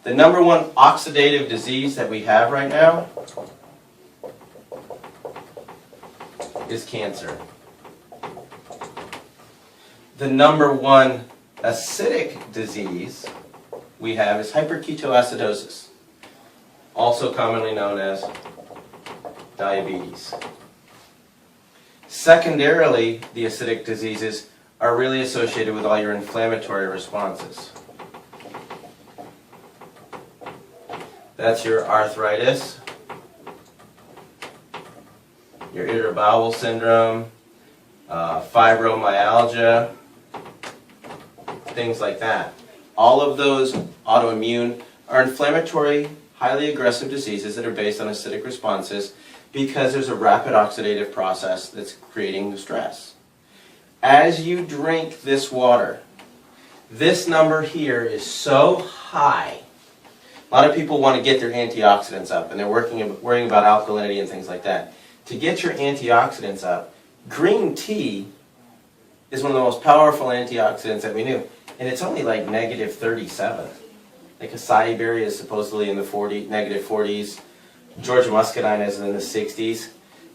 The number one oxidative disease that we have right now is cancer. The number one acidic disease we have is hyperketoacidosis, also commonly known as diabetes. Secondarily, the acidic diseases are really associated with all your inflammatory responses. That's your arthritis, your irritable bowel syndrome, fibromyalgia, things like that. All of those autoimmune are inflammatory, highly aggressive diseases that are based on acidic responses because there's a rapid oxidative process that's creating the stress. As you drink this water, this number here is so high. A lot of people want to get their antioxidants up, and they're worrying about alkalinity and things like that. To get your antioxidants up, green tea is one of the most powerful antioxidants that we knew. And it's only like negative 37. Like acai berry is supposedly in the negative 40s. Georgia muscadine is in the 60s.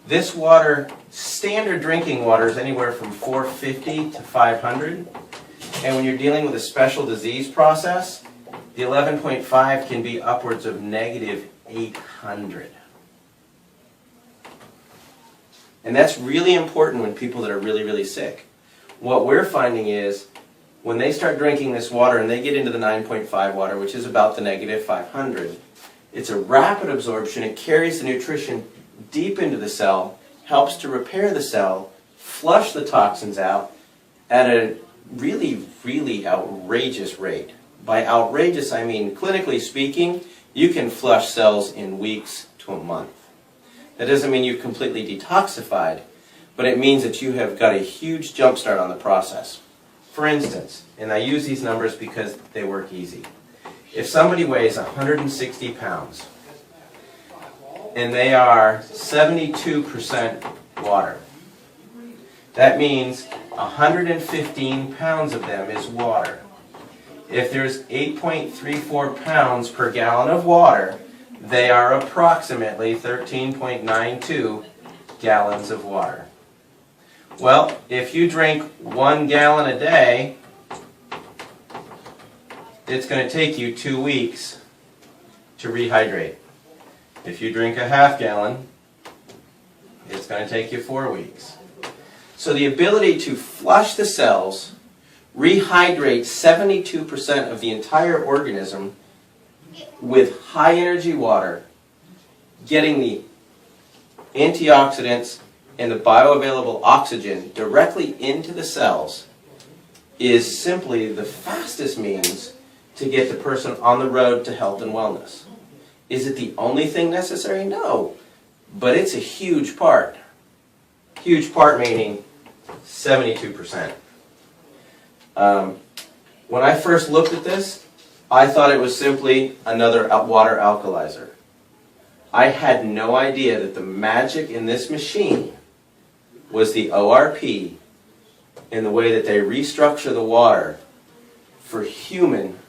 This water, standard drinking water, is anywhere from 450 to 500. And when you're dealing with a special disease process, the 11.5 can be upwards of negative 800. And that's really important when people that are really, really sick. What we're finding is when they start drinking this water and they get into the 9.5 water, which is about the negative 500, it's a rapid absorption. It carries the nutrition deep into the cell, helps to repair the cell, flush the toxins out at a really, really outrageous rate. By outrageous, I mean, clinically speaking, you can flush cells in weeks to a month. That doesn't mean you've completely detoxified, but it means that you have got a huge jump start on the process. For instance, and I use these numbers because they work easy. If somebody weighs 160 pounds and they are 72% water, that means 115 pounds of them is water. If there's 8.34 pounds per gallon of water, they are approximately 13.92 gallons of water. Well, if you drink 1 gallon a day, it's going to take you 2 weeks to rehydrate. If you drink a half gallon, it's going to take you 4 weeks. So the ability to flush the cells, rehydrate 72% of the entire organism with high energy water, getting the antioxidants and the bioavailable oxygen directly into the cells is simply the fastest means to get the person on the road to health and wellness. Is it the only thing necessary? No. But it's a huge part. Huge part meaning 72%. When I first looked at this, I thought it was simply another water alkalizer. I had no idea that the magic in this machine was the ORP in the way that they restructure the water for human